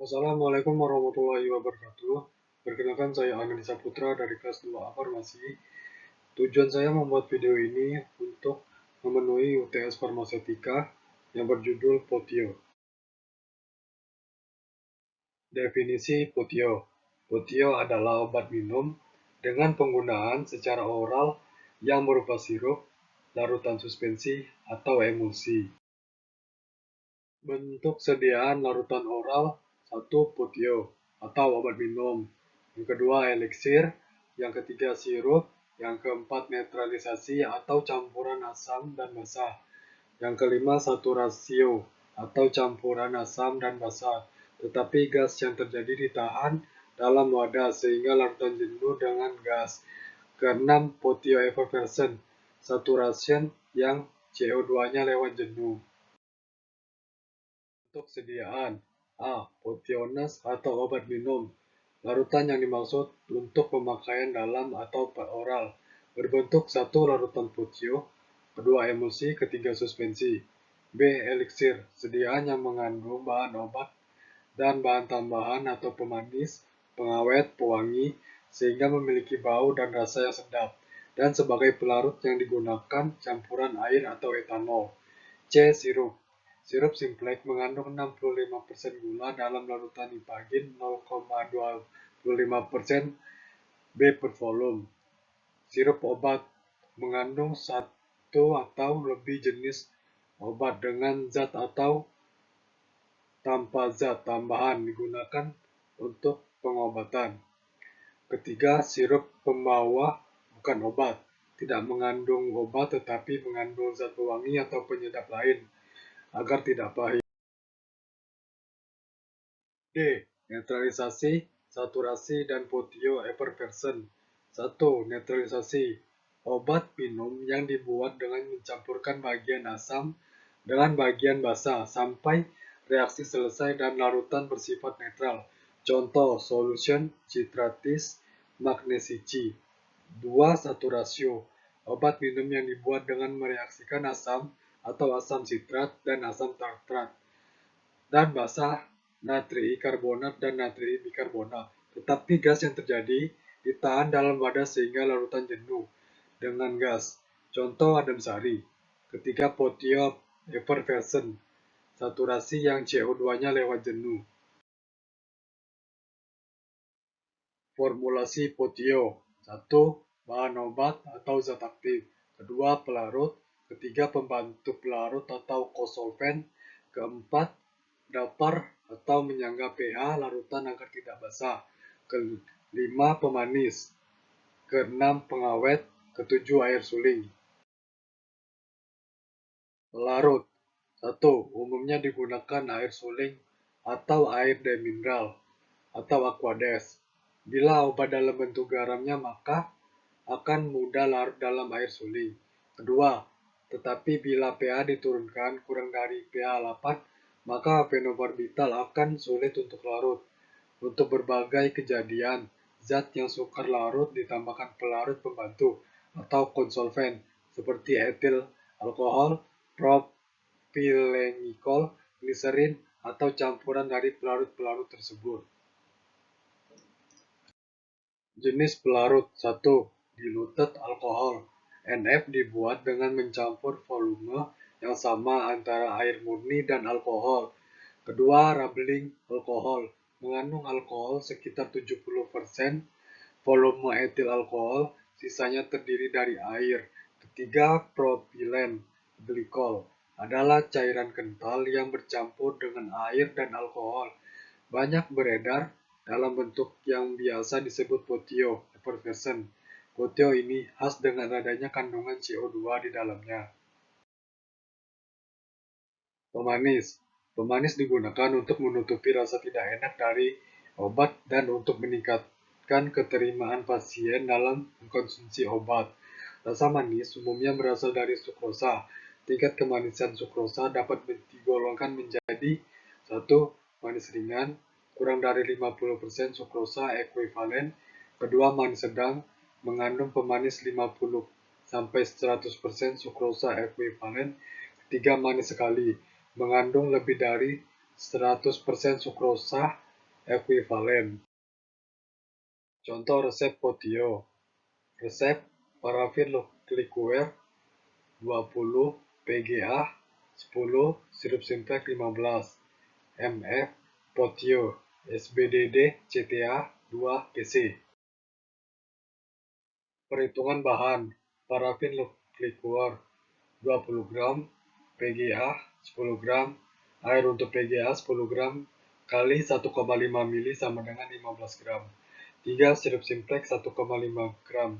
Assalamualaikum warahmatullahi wabarakatuh. Perkenalkan saya Anand Putra dari kelas 2 Farmasi. Tujuan saya membuat video ini untuk memenuhi UTS Farmaseutika yang berjudul Potio. Definisi Potio. Potio adalah obat minum dengan penggunaan secara oral yang berupa sirup, larutan suspensi, atau emulsi. Bentuk sediaan larutan oral: 1. Potio atau obat minum, yang kedua eliksir, yang ketiga sirup, yang keempat netralisasi atau campuran asam dan basah, yang kelima satu rasio atau campuran asam dan basah, tetapi gas yang terjadi ditahan dalam wadah sehingga larutan jenuh dengan gas. Keenam, potio effervescent, saturation yang CO2-nya lewat jenuh. Untuk sediaan: A. Potiones atau obat minum. Larutan yang dimaksud untuk pemakaian dalam atau oral. Berbentuk 1. Larutan potio, kedua emulsi, ketiga suspensi. B. Eliksir, sediaan yang mengandung bahan obat dan bahan tambahan atau pemanis, pengawet, pewangi, sehingga memiliki bau dan rasa yang sedap, dan sebagai pelarut yang digunakan campuran air atau etanol. C. Sirup. Sirup Simplex mengandung 65% gula dalam larutan Ipagin 0,25% B per volume. Sirup obat mengandung satu atau lebih jenis obat dengan zat atau tanpa zat tambahan digunakan untuk pengobatan. Ketiga, sirup pembawa bukan obat, tidak mengandung obat tetapi mengandung zat pewangi atau penyedap lain agar tidak pahit. D. Netralisasi, saturasi, dan potio effervescent. 1. Netralisasi. Obat minum yang dibuat dengan mencampurkan bagian asam dengan bagian basah sampai reaksi selesai dan larutan bersifat netral. Contoh, solution citratis magnesici. 2. Saturasio. Obat minum yang dibuat dengan mereaksikan asam atau asam sitrat dan asam tartrat dan basah natri karbonat dan natri bikarbonat. Tetapi gas yang terjadi ditahan dalam wadah sehingga larutan jenuh dengan gas. Contoh adem sari. Ketiga, potio effervescent, saturasi yang CO2-nya lewat jenuh. Formulasi potio: 1. Bahan obat atau zat aktif. 2. Pelarut. Ketiga, pembantu pelarut atau kosolven. Keempat, dapar atau menyangga pH larutan agar tidak basah. Kelima, pemanis. Keenam, pengawet. Ketujuh, air suling. Pelarut: 1. Umumnya digunakan air suling atau air demineral atau aqueous. Bila obat dalam bentuk garamnya maka akan mudah larut dalam air suling. Kedua, tetapi bila pH diturunkan kurang dari pH 8, maka fenobarbital akan sulit untuk larut. Untuk berbagai kejadian, zat yang sukar larut ditambahkan pelarut pembantu atau konsolven seperti etil alkohol, propylenglikol, gliserin, atau campuran dari pelarut-pelarut tersebut. Jenis pelarut: 1. Diluted alkohol. NF dibuat dengan mencampur volume yang sama antara air murni dan alkohol. Kedua, Rabling alkohol. Mengandung alkohol sekitar 70%, volume etil alkohol, sisanya terdiri dari air. Ketiga, propilen glikol adalah cairan kental yang bercampur dengan air dan alkohol. Banyak beredar dalam bentuk yang biasa disebut potio effervescent. Potio ini khas dengan adanya kandungan CO2 di dalamnya. Pemanis. Pemanis digunakan untuk menutupi rasa tidak enak dari obat dan untuk meningkatkan keterimaan pasien dalam mengkonsumsi obat. Rasa manis umumnya berasal dari sukrosa. Tingkat kemanisan sukrosa dapat digolongkan menjadi 1. Manis ringan, kurang dari 50% sukrosa ekuivalen. Kedua, manis sedang, mengandung pemanis 50-100% sukrosa ekuivalen. Ketiga, manis sekali, mengandung lebih dari 100% sukrosa ekuivalen. Contoh resep Potio. Resep parafin liqueur 20 PGA 10 sirup simplex 15 mf Potio SBDD CTA 2 PC. Perhitungan bahan: parafin liqueur 20 gram, PGA 10 gram, air untuk PGA 10 gram kali 1,5 ml sama dengan 15 gram. 3 sirup simplex 1,5 gram.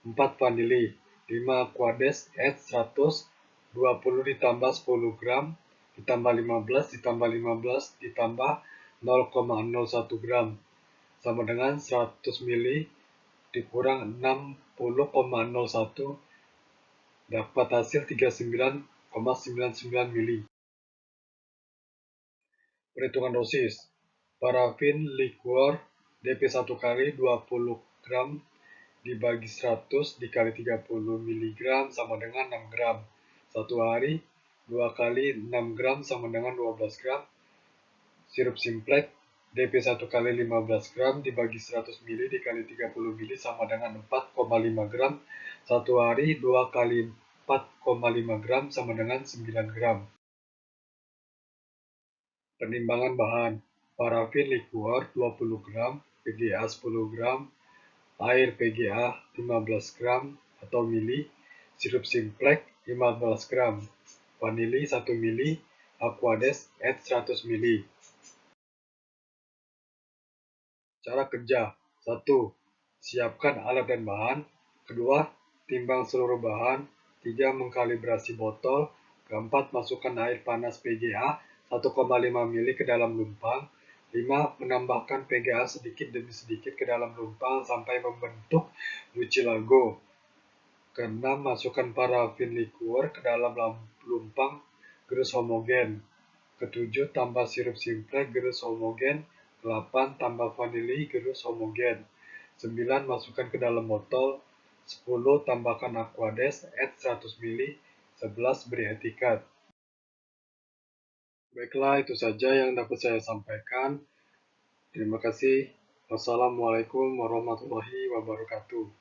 4 vanili. 5 aquades add 100, 20 ditambah 10 gram, ditambah 15, ditambah 15, ditambah 0,01 gram, sama dengan 100 ml dikurang 60,01, dapat hasil 39,99 ml. Perhitungan dosis. Parafin liqueur DP 1 kali 20 gram dibagi 100 dikali 30 mg sama dengan 6 gram. 1 hari 2 kali 6 gram sama dengan 12 gram. Sirup simplex DP 1 kali 15 gram dibagi 100 ml dikali 30 ml sama dengan 4,5 gram. 1 hari 2 kali 4,5 gram sama dengan 9 gram. Penimbangan bahan: parafin liqueur 20 gram, PGA 10 gram, air PGA 15 gram atau mili, sirup simplex 15 gram, vanili 1 mili, aquades add 100 mili. Cara kerja: 1. Siapkan alat dan bahan. 2. Timbang seluruh bahan. 3. Mengkalibrasi botol. 4. Masukkan air panas PGA 1,5 ml ke dalam lumpang. 5. Menambahkan PGA sedikit demi sedikit ke dalam lumpang sampai membentuk mucilago. 6. Masukkan parafin liqueur ke dalam lumpang gerus homogen. 7. Tambah sirup simplex gerus homogen. 8. Tambah vanili gerus homogen. 9. Masukkan ke dalam botol. 10. Tambahkan aquades add 100 ml. 11. Beri etikat. Baiklah, itu saja yang dapat saya sampaikan. Terima kasih. Wassalamualaikum warahmatullahi wabarakatuh.